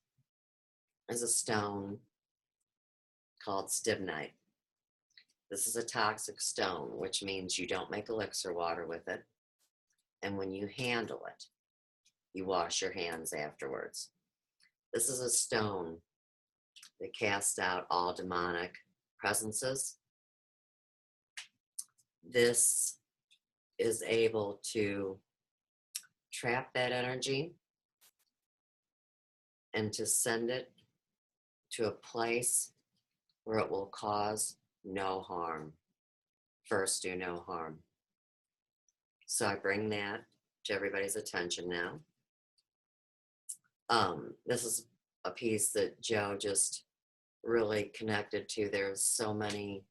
is a stone called stibnite. This is a toxic stone, which means you don't make elixir water with it. And when you handle it, you wash your hands afterwards. This is a stone that casts out all demonic presences. This is able to trap that energy and to send it to a place where it will cause no harm. First, do no harm. So I bring that to everybody's attention now. This is a piece that Joe just really connected to. There's so many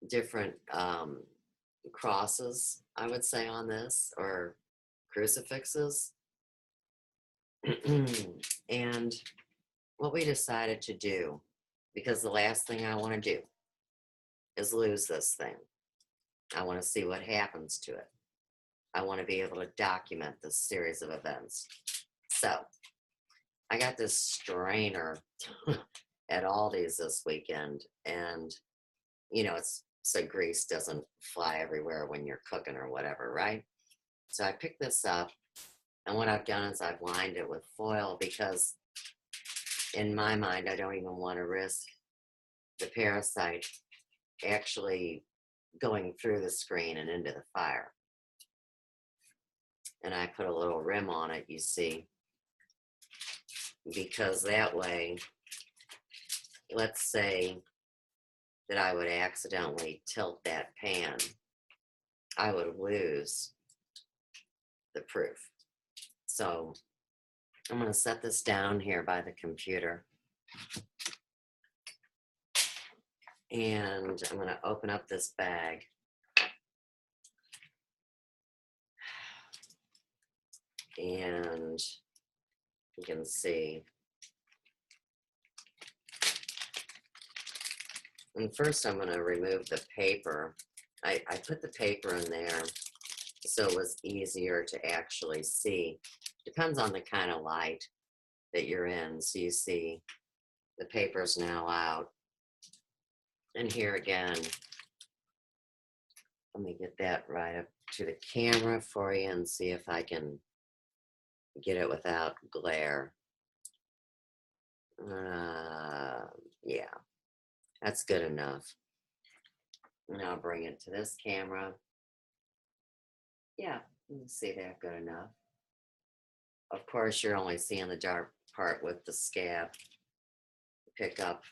different crosses, I would say, on this, or crucifixes. And what we decided to do, because the last thing I want to do is lose this thing. I want to see what happens to it. I want to be able to document this series of events. So I got this strainer at Aldi's this weekend, and you know, it's so grease doesn't fly everywhere when you're cooking or whatever, right? So I picked this up, and what I've done is I've lined it with foil because in my mind, I don't even want to risk the parasite actually going through the screen and into the fire. And I put a little rim on it, you see, because that way, let's say that I would accidentally tilt that pan, I would lose the proof. So I'm going to set this down here by the computer. And I'm going to open up this bag. And you can see. And first I'm going to remove the paper. I put the paper in there so it was easier to actually see. Depends on the kind of light that you're in. So you see the paper's now out. And here again, let me get that right up to the camera for you and see if I can get it without glare. Yeah, that's good enough. And I'll bring it to this camera. Yeah, you can see that good enough. Of course, you're only seeing the dark part with the scab. Pick up.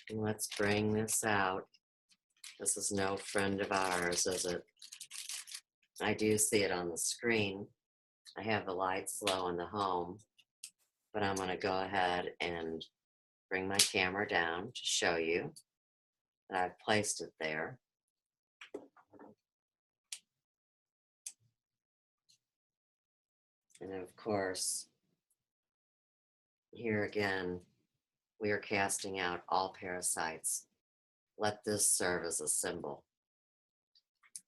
And let's bring this out. This is no friend of ours, is it? I do see it on the screen. I have the lights low in the home, but I'm going to go ahead and bring my camera down to show you that I've placed it there. And of course, here again, we are casting out all parasites. Let this serve as a symbol.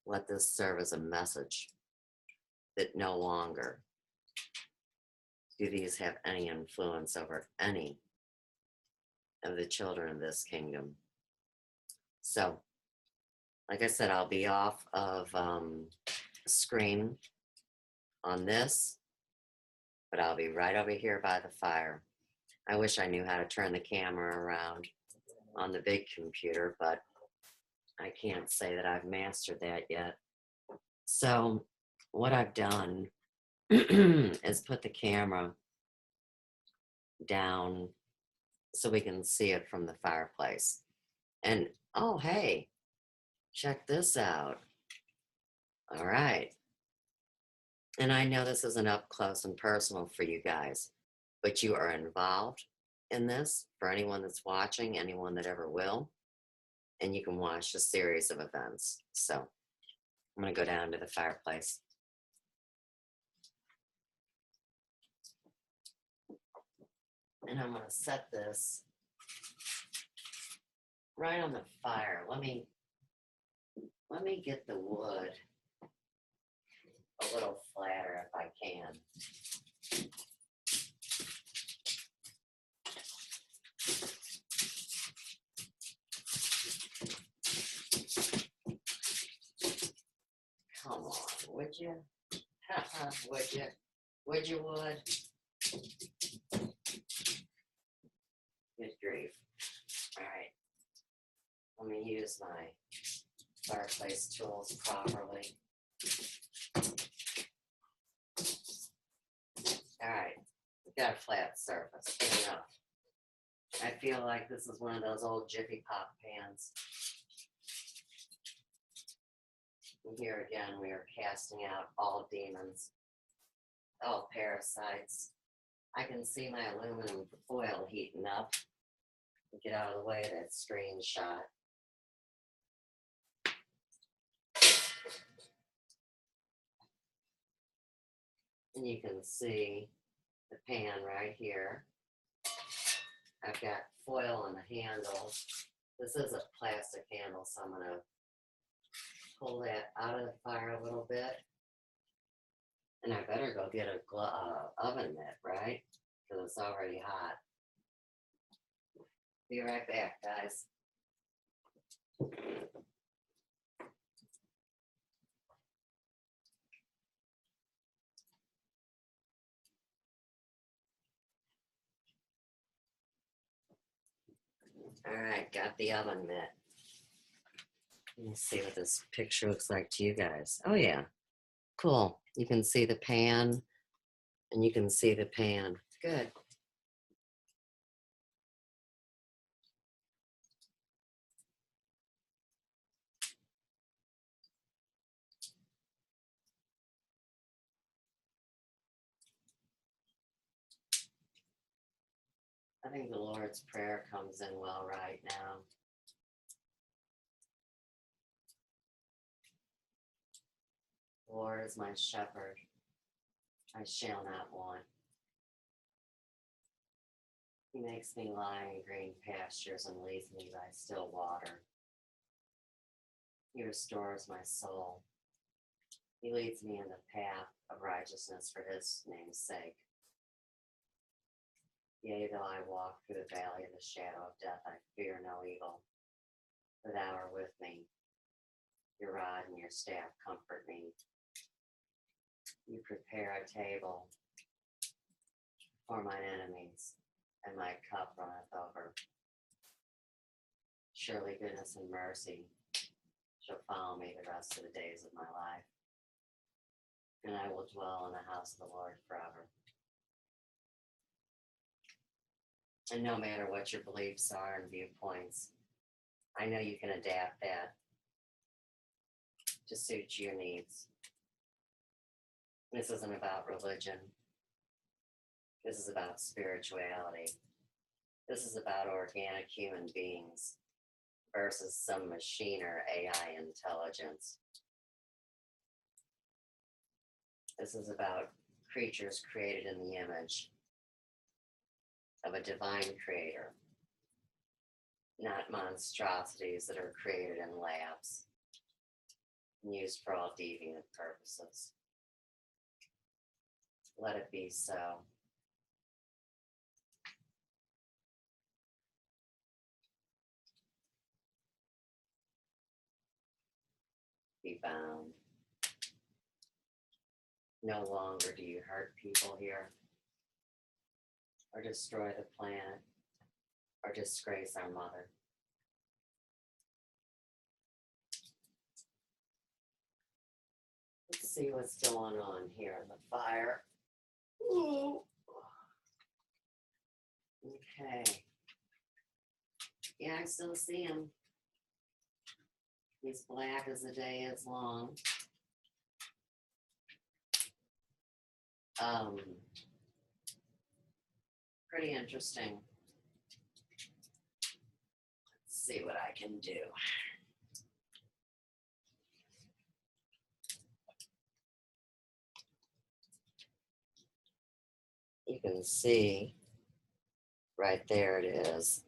Let this serve as a message that no longer do these have any influence over any of the children of this kingdom. So, like I said, I'll be off of screen on this, but I'll be right over here by the fire. I wish I knew how to turn the camera around on the big computer, but I can't say that I've mastered that yet. So what I've done is put the camera down so we can see it from the fireplace. And oh, hey, check this out. All right. And I know this isn't up close and personal for you guys, but you are involved in this for anyone that's watching, anyone that ever will. And you can watch a series of events. So I'm going to go down to the fireplace. And I'm going to set this right on the fire. Let me get the wood a little flatter if I can. Come on, would you? Would you? Would you, would? Good grief. All right. Let me use my fireplace tools properly. All right. We've got a flat surface. Good enough. I feel like this is one of those old Jiffy Pop pans. And here again, we are casting out all demons, all parasites. I can see my aluminum foil heating up. Get out of the way of that screen shot. And you can see the pan right here. I've got foil on the handle. This is a plastic handle, so I'm going to pull that out of the fire a little bit. And I better go get a oven mitt, right? Because it's already hot. Be right back, guys. All right, got the oven mitt. Let me see what this picture looks like to you guys. Oh yeah, cool. You can see the pan, and you can see the pan. Good. I think the Lord's Prayer comes in well right now. The Lord is my shepherd. I shall not want. He makes me lie in green pastures and leads me by still water. He restores my soul. He leads me in the path of righteousness for his name's sake. Yea, though I walk through the valley of the shadow of death, I fear no evil, for thou art with me. Your rod and your staff comfort me. You prepare a table for mine enemies, and my cup runneth over. Surely goodness and mercy shall follow me the rest of the days of my life, and I will dwell in the house of the Lord forever. And no matter what your beliefs are and viewpoints, I know you can adapt that to suit your needs. This isn't about religion. This is about spirituality. This is about organic human beings versus some machine or AI intelligence. This is about creatures created in the image of a divine creator, not monstrosities that are created in labs and used for all deviant purposes. Let it be so. Be bound. No longer do you hurt people here, or destroy the planet, or disgrace our mother. Let's see what's going on here in the fire. Ooh. Okay. Yeah, I still see him. He's black as the day is long. Pretty interesting. Let's see what I can do. You can see right there it is,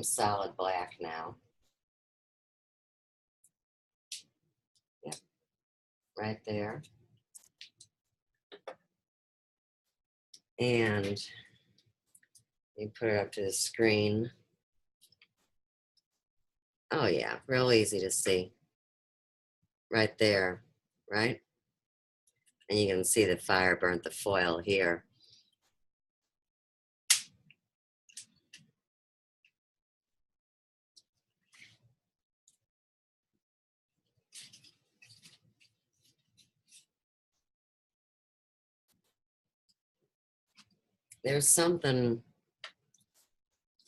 solid black now. Yep, right there. And you put it up to the screen. Oh yeah, real easy to see. Right there, right? And you can see the fire burnt the foil here. There's something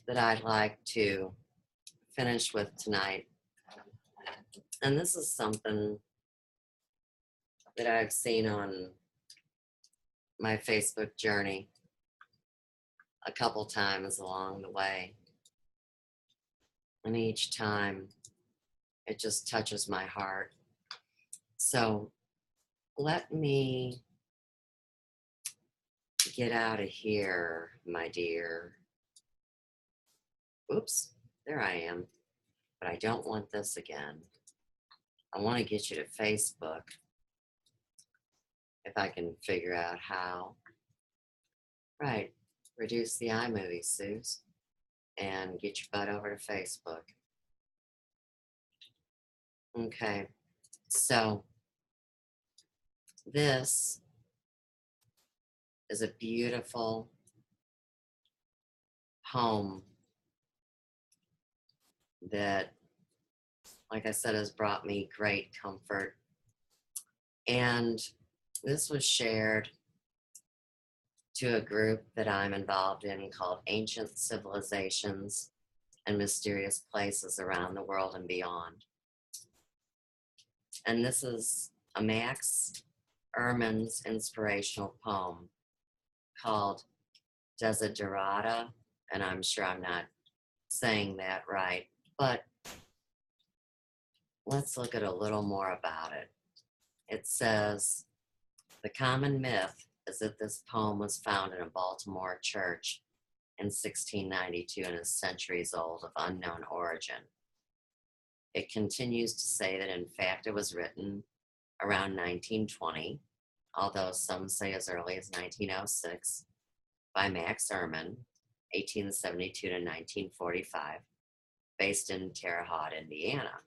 that I'd like to finish with tonight. And this is something that I've seen on my Facebook journey a couple times along the way. And each time it just touches my heart. So let me get out of here, my dear. Oops, there I am. But I don't want this again. I want to get you to Facebook. if I can figure out how. Right. Reduce the iMovie, Suze, and get your butt over to Facebook. Okay. So this is a beautiful home that, like I said, has brought me great comfort. And this was shared to a group that I'm involved in called Ancient Civilizations and Mysterious Places Around the World and Beyond. And this is a Max Ehrman's inspirational poem called Desiderata, and I'm sure I'm not saying that right, but let's look at a little more about it. It says, the common myth is that this poem was found in a Baltimore church in 1692 and is centuries old of unknown origin. It continues to say that in fact it was written around 1920, although some say as early as 1906, by Max Ehrman, 1872 to 1945, based in Terre Haute, Indiana.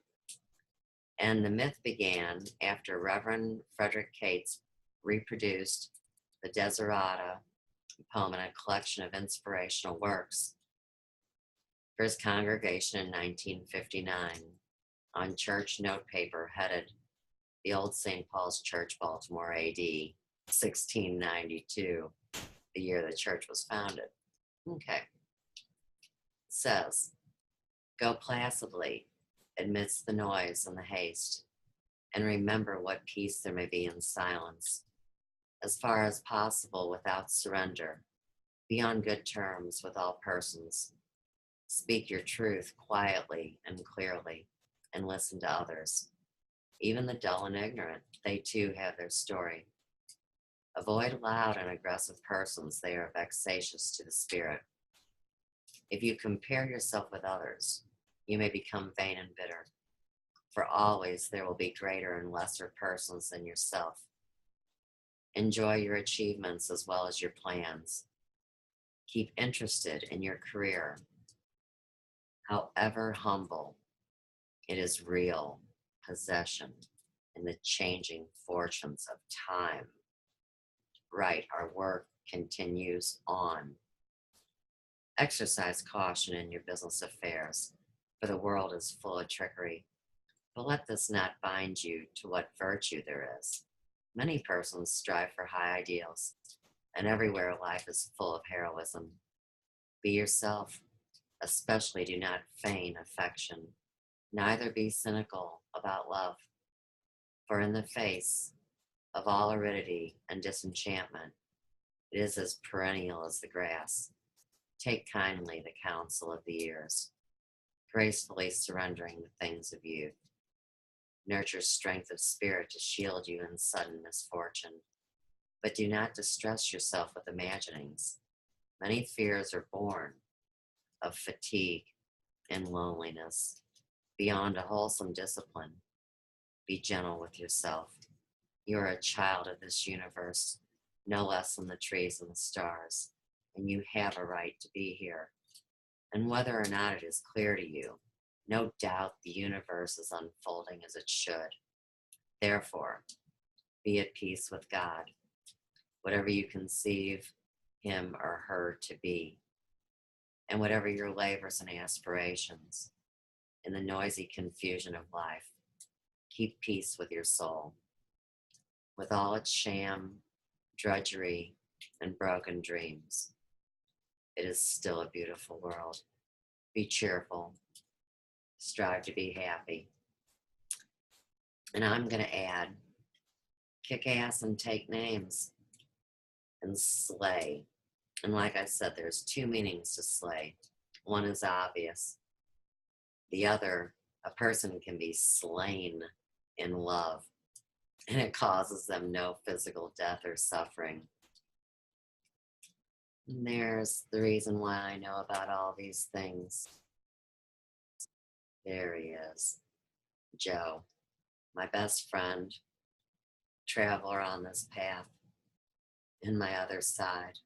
And the myth began after Reverend Frederick Cates reproduced the Desiderata poem in a collection of inspirational works for his congregation in 1959 on church notepaper headed the Old St. Paul's Church, Baltimore, AD 1692, the year the church was founded. Okay. It says, go placidly amidst the noise and the haste, and remember what peace there may be in silence. As far as possible without surrender, be on good terms with all persons. Speak your truth quietly and clearly, and listen to others. Even the dull and ignorant, they too have their story. Avoid loud and aggressive persons, they are vexatious to the spirit. If you compare yourself with others, you may become vain and bitter, for always there will be greater and lesser persons than yourself. Enjoy your achievements as well as your plans. Keep interested in your career. However humble, it is real possession in the changing fortunes of time. Right, our work continues on. Exercise caution in your business affairs, for the world is full of trickery. But let this not bind you to what virtue there is. Many persons strive for high ideals, and everywhere life is full of heroism. Be yourself, especially do not feign affection, neither be cynical about love. For in the face of all aridity and disenchantment, it is as perennial as the grass. Take kindly the counsel of the years, gracefully surrendering the things of youth. Nurture strength of spirit to shield you in sudden misfortune, but do not distress yourself with imaginings. Many fears are born of fatigue and loneliness. Beyond a wholesome discipline, be gentle with yourself. You are a child of this universe, no less than the trees and the stars, and you have a right to be here. And whether or not it is clear to you, no doubt the universe is unfolding as it should. Therefore, be at peace with God, whatever you conceive him or her to be, and whatever your labors and aspirations. In the noisy confusion of life, keep peace with your soul. With all its sham, drudgery, and broken dreams, it is still a beautiful world. Be cheerful. Strive to be happy. And I'm going to add, kick ass and take names, and slay. And like I said, there's two meanings to slay. One is obvious. The other, a person can be slain in love, and it causes them no physical death or suffering. And there's the reason why I know about all these things. There he is, Joe, my best friend, traveler on this path in my other side.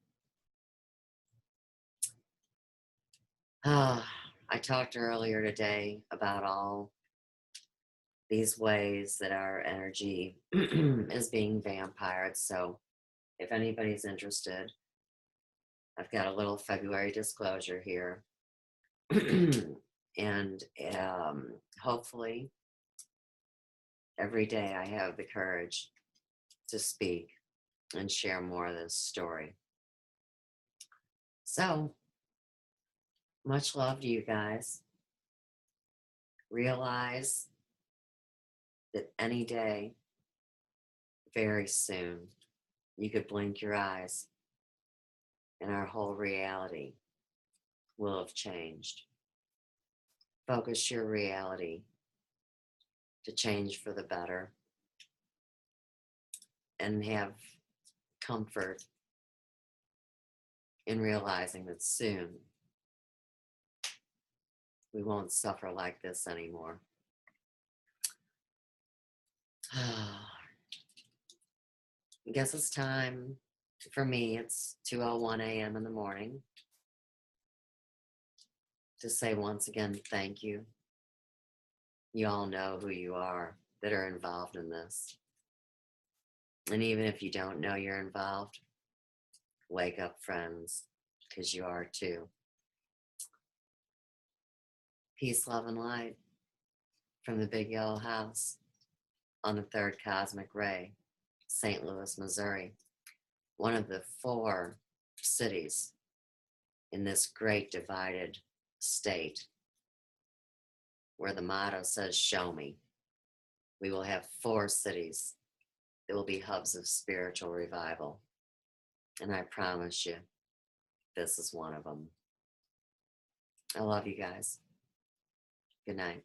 I talked earlier today about all these ways that our energy is being vampired. So if anybody's interested, I've got a little February disclosure here. And hopefully every day I have the courage to speak and share more of this story. So much love to you guys. Realize that any day, very soon, you could blink your eyes and our whole reality will have changed. Focus your reality to change for the better and have comfort in realizing that soon we won't suffer like this anymore. I guess it's time. For me, it's 2:01 a.m. in the morning to say once again, thank you. You all know who you are that are involved in this. And even if you don't know you're involved, wake up, friends, because you are too. Peace, love, and light from the Big Yellow House on the third cosmic ray, St. Louis, Missouri, one of the 4 cities in this great divided state where the motto says, show me. We will have 4 cities that will be hubs of spiritual revival. And I promise you, this is one of them. I love you guys. Good night.